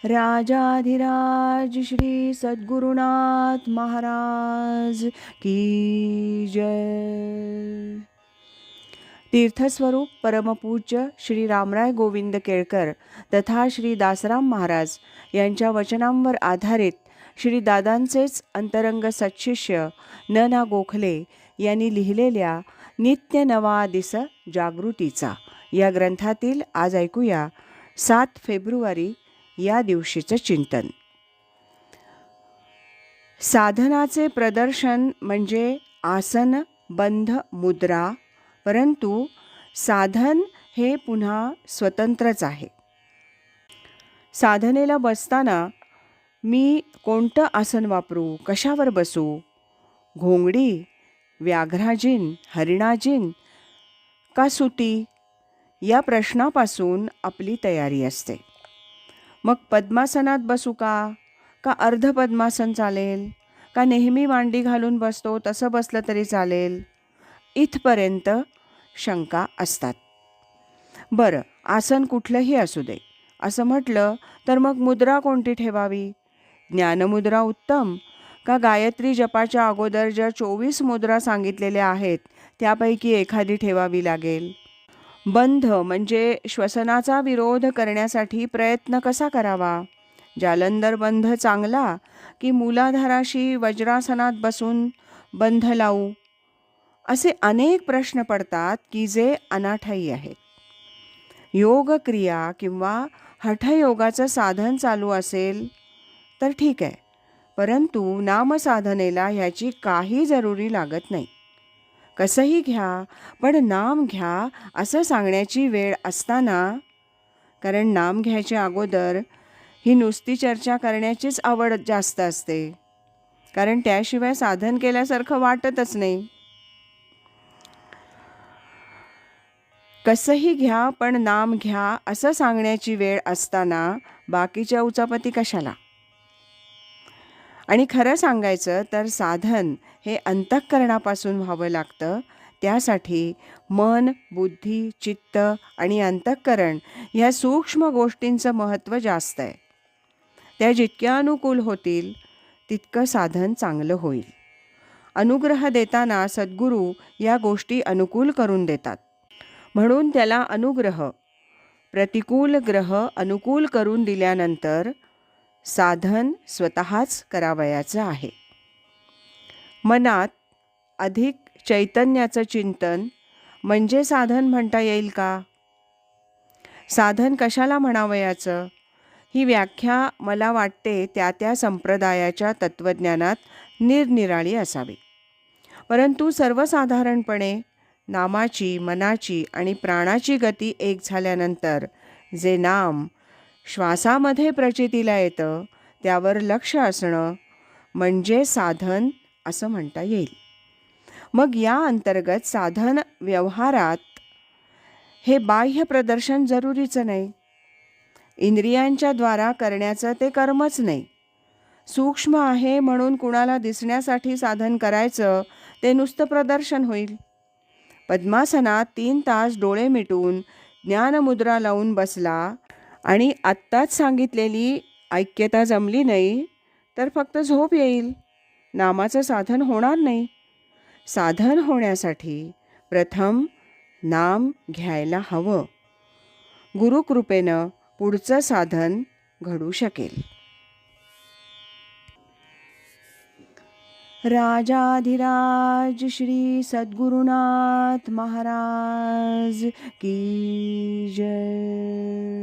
राजाधिराज श्री सद्गुरुनाथ महाराज की जय. तीर्थस्वरूप परमपूज्य श्री रामराय गोविंद केळकर तथा श्री दासराम महाराज यांच्या वचनांवर आधारित श्री दादांचेच अंतरंग सत्शिष्य न. ना. गोखले यांनी लिहिलेल्या नित्य नवा दिस जागृतीचा या ग्रंथातील आज ऐकूया 7 फेब्रुवारी या दिवशीचं चिंतन. साधनाचे प्रदर्शन म्हणजे आसन, बंध, मुद्रा, परंतु साधन हे पुन्हा स्वतंत्रच आहे. साधनेला बसताना मी कोणतं आसन वापरू, कशावर बसू, घोंगडी, व्याघ्राजीन, हरिणाजीन का सुती, या प्रश्नापासून आपली तयारी असते. मग पद्मासनात बसू का अर्ध पद्मासन चालेल, का नेहमी मांडी घालून बसतो तसं बसलं तरी चालेल, इथपर्यंत शंका असतात. बरं, आसन कुठलंही असू दे असं म्हटलं तर मग मुद्रा कोणती ठेवावी? ज्ञानमुद्रा उत्तम का गायत्री जपाच्या अगोदर ज्या 24 मुद्रा सांगितलेल्या आहेत त्यापैकी एखादी ठेवावी लागेल? बंध म्हणजे श्वसनाचा विरोध करण्यासाठी प्रयत्न कसा करावा? जालंधर बंध चांगला की मूलाधाराशी वज्रासनात बसून बंध लावू? असे अनेक प्रश्न पडतात की जे अनाठायी आहेत. योग क्रिया किंवा हठयोगाचं साधन चालू असेल तर ठीक आहे, परंतु नामसाधनेला ह्याची काही जरुरी लागत नाही. कसंही घ्या पण नाम घ्या असं सांगण्याची वेळ असताना, कारण नाम घ्यायच्या अगोदर ही नुसती चर्चा करण्याचीच आवड जास्त असते, कारण त्याशिवाय साधन केल्यासारखं वाटतच नाही. कसंही घ्या पण नाम घ्या असं सांगण्याची वेळ असताना बाकीच्या उचापती कशाला? आणि खरं सांगायचं तर साधन हे अंतःकरणापासून व्हावं लागतं. त्यासाठी मन, बुद्धी, चित्त आणि अंतःकरण ह्या सूक्ष्म गोष्टींचं महत्त्व जास्त आहे. त्या जितक्या अनुकूल होतील तितकं साधन चांगलं होईल. अनुग्रह देताना सद्गुरू या गोष्टी अनुकूल करून देतात, म्हणून त्याला अनुग्रह. प्रतिकूल ग्रह अनुकूल करून दिल्यानंतर साधन स्वतःच करावयाचं आहे. मनात अधिक चैतन्याचं चिंतन म्हणजे साधन म्हणता येईल का? साधन कशाला म्हणावयाचं ही व्याख्या मला वाटते त्या संप्रदायाच्या तत्त्वज्ञानात निरनिराळी असावी. परंतु सर्वसाधारणपणे नामाची, मनाची आणि प्राणाची गती एक झाल्यानंतर जे नाम श्वासामध्ये प्रचितीला येतं त्यावर लक्ष असणं म्हणजे साधन असं म्हणता येईल. मग या अंतर्गत साधन व्यवहारात हे बाह्य प्रदर्शन जरुरीचं नाही. इंद्रियांच्या द्वारा करण्याचं ते कर्मच नाही. सूक्ष्म आहे म्हणून कुणाला दिसण्यासाठी साधन करायचं ते नुसतं प्रदर्शन होईल. पद्मासनात 3 तास डोळे मिटून ज्ञानमुद्रा लावून बसला आणि आत्ताच सांगितलेली ऐक्यता जमली नाही तर फक्त झोप येईल, नामाचं साधन होणार नाही. साधन होण्यासाठी प्रथम नाम घ्यायला हवं. गुरुकृपेनं पुढचं साधन घडू शकेल. राजाधिराज श्री सद्गुरुनाथ महाराज की जय.